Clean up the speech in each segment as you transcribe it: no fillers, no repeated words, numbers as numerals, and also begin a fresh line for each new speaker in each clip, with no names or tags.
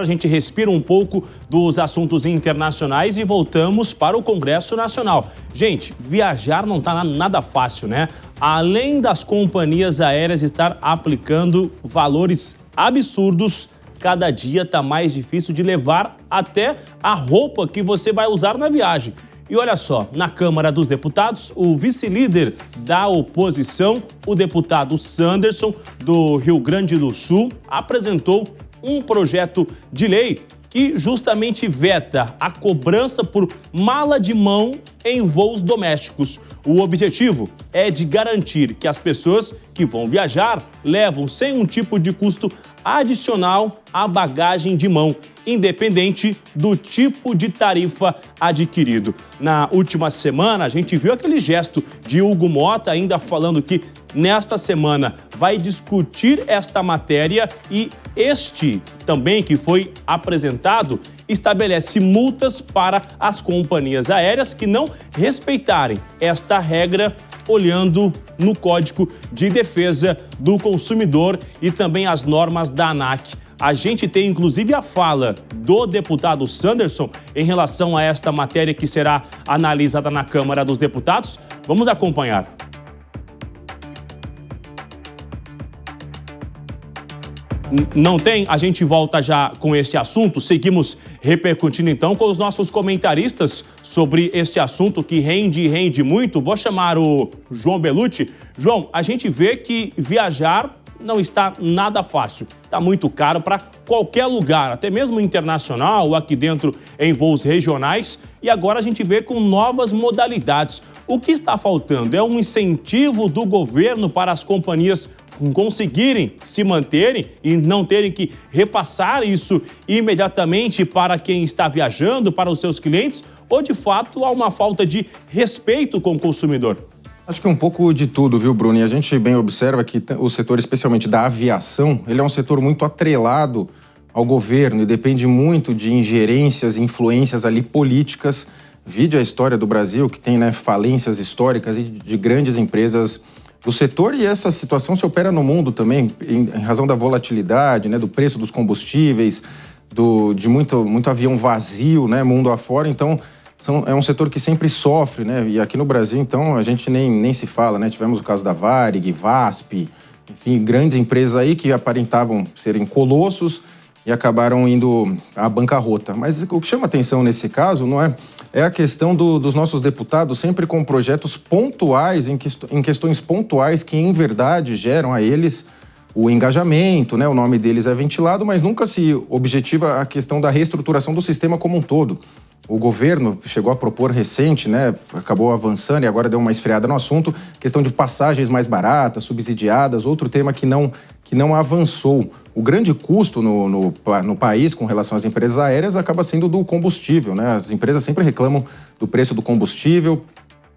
A gente respira um pouco dos assuntos internacionais e voltamos para o Congresso Nacional. Gente, viajar não está nada fácil, né? Além das companhias aéreas estar aplicando valores absurdos, cada dia está mais difícil de levar até a roupa que você vai usar na viagem. E olha só, na Câmara dos Deputados, o vice-líder da oposição, o deputado Sanderson, do Rio Grande do Sul, apresentou um projeto de lei que justamente veta a cobrança por mala de mão em voos domésticos. O objetivo é de garantir que as pessoas que vão viajar levam sem um tipo de custo adicional a bagagem de mão, independente do tipo de tarifa adquirido. Na última semana, a gente viu aquele gesto de Hugo Motta ainda falando que nesta semana vai discutir esta matéria e este também que foi apresentado estabelece multas para as companhias aéreas que não respeitarem esta regra, olhando no Código de Defesa do Consumidor e também as normas da ANAC. A gente tem inclusive a fala do deputado Sanderson em relação a esta matéria que será analisada na Câmara dos Deputados. Vamos acompanhar. Não tem? A gente volta já com este assunto. Seguimos repercutindo então com os nossos comentaristas sobre este assunto que rende e rende muito. Vou chamar o João Bellucci. João, a gente vê que viajar não está nada fácil. Está muito caro para qualquer lugar, até mesmo internacional ou aqui dentro em voos regionais. E agora a gente vê com novas modalidades. O que está faltando é um incentivo do governo para as companhias conseguirem se manterem e não terem que repassar isso imediatamente para quem está viajando, para os seus clientes, ou de fato há uma falta de respeito com o consumidor?
Acho que um pouco de tudo, viu, Bruno? E a gente bem observa que o setor, especialmente da aviação, ele é um setor muito atrelado ao governo e depende muito de ingerências, influências ali políticas. Vide a história do Brasil, que tem, né, falências históricas e de grandes empresas do setor, e essa situação se opera no mundo também, em razão da volatilidade, né, do preço dos combustíveis, de muito avião vazio, né, mundo afora. Então, é um setor que sempre sofre, né, e aqui no Brasil, então, a gente nem se fala, né, tivemos o caso da Varig, VASP, enfim, grandes empresas aí que aparentavam serem colossos e acabaram indo à bancarrota. Mas o que chama atenção nesse caso não é a questão dos nossos deputados sempre com projetos pontuais, em questões pontuais que, em verdade, geram a eles o engajamento, né? O nome deles é ventilado, mas nunca se objetiva a questão da reestruturação do sistema como um todo. O governo chegou a propor recente, né? Acabou avançando e agora deu uma esfriada no assunto, questão de passagens mais baratas, subsidiadas, outro tema que não avançou. O grande custo no país com relação às empresas aéreas acaba sendo do combustível, né? As empresas sempre reclamam do preço do combustível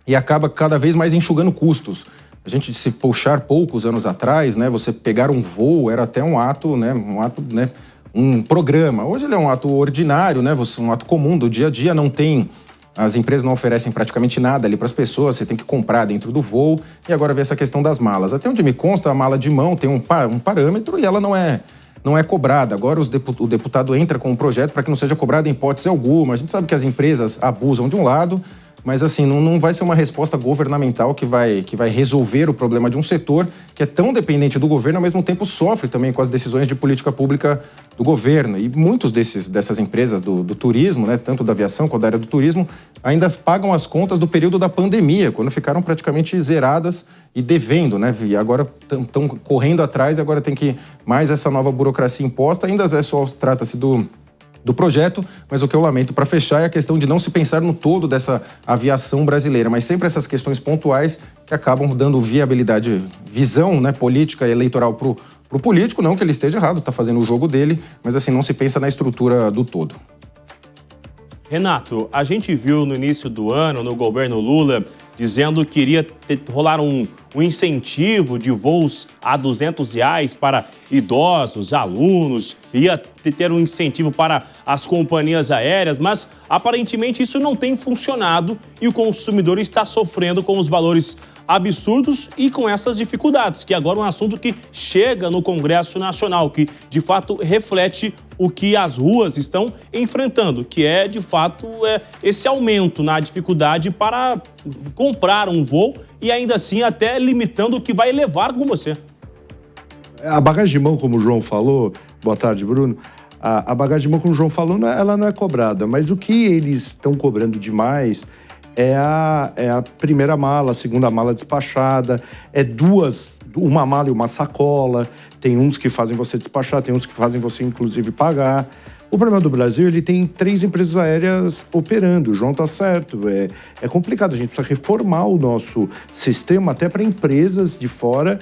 e acaba cada vez mais enxugando custos. A gente, se puxar poucos anos atrás, né? Você pegar um voo era até um ato, né? Um programa. Hoje ele é um ato ordinário, né? Um ato comum do dia a dia, as empresas não oferecem praticamente nada ali para as pessoas, você tem que comprar dentro do voo. E agora vem essa questão das malas. Até onde me consta, a mala de mão tem um parâmetro e ela não é cobrada. Agora o deputado entra com um projeto para que não seja cobrada em hipótese alguma. A gente sabe que as empresas abusam de um lado, mas assim, não vai ser uma resposta governamental que vai resolver o problema de um setor que é tão dependente do governo, ao mesmo tempo sofre também com as decisões de política pública do governo. E muitos dessas empresas do turismo, né, tanto da aviação quanto da área do turismo, ainda pagam as contas do período da pandemia, quando ficaram praticamente zeradas e devendo, né? E agora estão correndo atrás e agora tem que mais essa nova burocracia imposta. Ainda só trata-se do projeto, mas o que eu lamento para fechar é a questão de não se pensar no todo dessa aviação brasileira, mas sempre essas questões pontuais que acabam dando viabilidade, visão, né, política e eleitoral para o político, não que ele esteja errado, está fazendo o jogo dele, mas assim, não se pensa na estrutura do todo.
Renato, a gente viu no início do ano, no governo Lula, dizendo que iria rolar um incentivo de voos a R$200 para idosos, alunos, ia ter um incentivo para as companhias aéreas, mas aparentemente isso não tem funcionado e o consumidor está sofrendo com os valores absurdos e com essas dificuldades, que agora é um assunto que chega no Congresso Nacional, que de fato reflete o que as ruas estão enfrentando, que é, de fato, esse aumento na dificuldade para comprar um voo e ainda assim até limitando o que vai levar com você.
A bagagem de mão, como o João falou, boa tarde, Bruno, a bagagem de mão, como o João falou, ela não é cobrada, mas o que eles estão cobrando demais é a primeira mala, a segunda mala despachada, uma mala e uma sacola, tem uns que fazem você despachar, tem uns que fazem você, inclusive, pagar. O problema do Brasil, ele tem 3 empresas aéreas operando, o João tá certo, é complicado, a gente precisa reformar o nosso sistema até para empresas de fora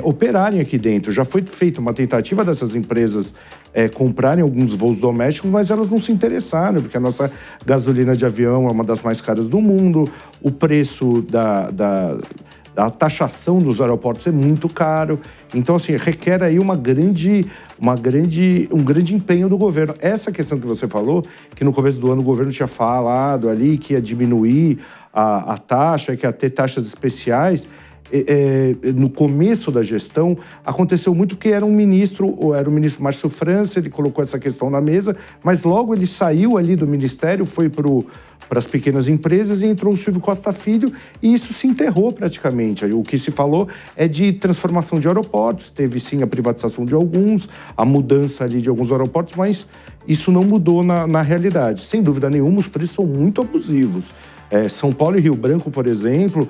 operarem aqui dentro. Já foi feita uma tentativa dessas empresas comprarem alguns voos domésticos, mas elas não se interessaram, porque a nossa gasolina de avião é uma das mais caras do mundo, o preço da taxação dos aeroportos é muito caro. Então, assim, requer aí um grande empenho do governo. Essa questão que você falou, que no começo do ano o governo tinha falado ali que ia diminuir a taxa, que ia ter taxas especiais, no começo da gestão, aconteceu muito que era o ministro Márcio França, ele colocou essa questão na mesa, mas logo ele saiu ali do ministério, foi para as pequenas empresas e entrou o Silvio Costa Filho, e isso se enterrou praticamente. O que se falou é de transformação de aeroportos, teve sim a privatização de alguns, a mudança ali de alguns aeroportos, mas isso não mudou na realidade. Sem dúvida nenhuma, os preços são muito abusivos. São Paulo e Rio Branco, por exemplo,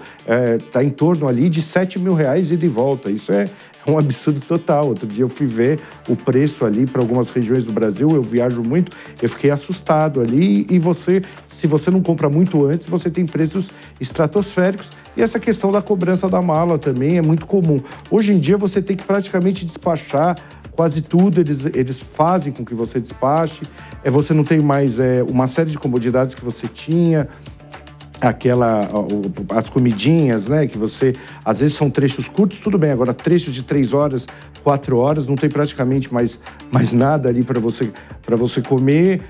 está em torno ali de R$7 mil ida e volta. Isso é um absurdo total. Outro dia eu fui ver o preço ali para algumas regiões do Brasil, eu viajo muito, eu fiquei assustado ali. E se você não compra muito antes, você tem preços estratosféricos. E essa questão da cobrança da mala também é muito comum. Hoje em dia você tem que praticamente despachar quase tudo, eles fazem com que você despache. Você não tem mais uma série de comodidades que você tinha, as comidinhas, né, que você, às vezes são trechos curtos, tudo bem, agora trechos de 3 horas, 4 horas, não tem praticamente mais nada ali para você comer,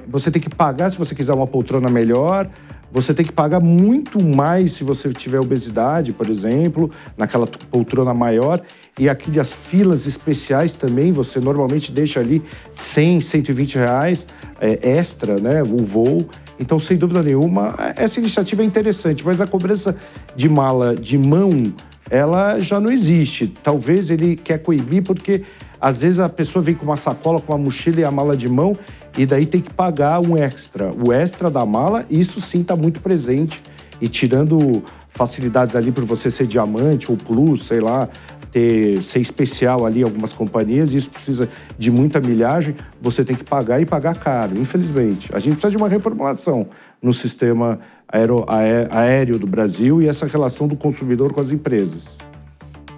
você tem que pagar se você quiser uma poltrona melhor, você tem que pagar muito mais se você tiver obesidade, por exemplo, naquela poltrona maior, e aqui as filas especiais também, você normalmente deixa ali R$100, R$120 extra, né, o voo. Então, sem dúvida nenhuma, essa iniciativa é interessante, mas a cobrança de mala de mão, ela já não existe. Talvez ele quer coibir porque, às vezes, a pessoa vem com uma sacola, com uma mochila e a mala de mão, e daí tem que pagar um extra. O extra da mala, isso sim está muito presente. E tirando facilidades ali por você ser diamante ou plus, sei lá, ser especial ali em algumas companhias, isso precisa de muita milhagem, você tem que pagar e pagar caro, infelizmente. A gente precisa de uma reformulação no sistema aéreo do Brasil e essa relação do consumidor com as empresas.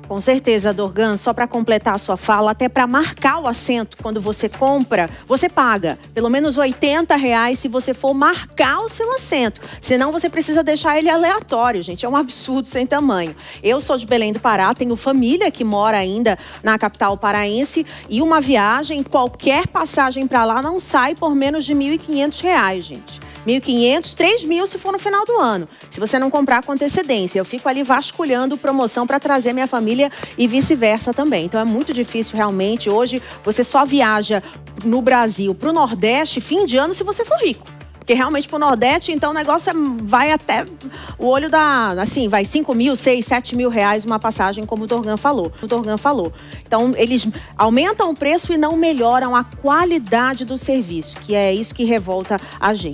Com certeza, Dorgan, só para completar a sua fala, até para marcar o assento quando você compra, você paga pelo menos R$80 se você for marcar o seu assento. Senão você precisa deixar ele aleatório, gente. É um absurdo sem tamanho. Eu sou de Belém do Pará, tenho família que mora ainda na capital paraense e uma viagem, qualquer passagem para lá não sai por menos de R$1.500, gente. 1.500, 3.000 se for no final do ano. Se você não comprar com antecedência, eu fico ali vasculhando promoção para trazer minha família e vice-versa também. Então é muito difícil realmente. Hoje você só viaja no Brasil para o Nordeste fim de ano se você for rico. Porque realmente pro Nordeste, então o negócio vai até o olho assim, vai 5 mil, 6, 7 mil reais uma passagem, como o Dorgan falou. Então eles aumentam o preço e não melhoram a qualidade do serviço, que é isso que revolta a gente.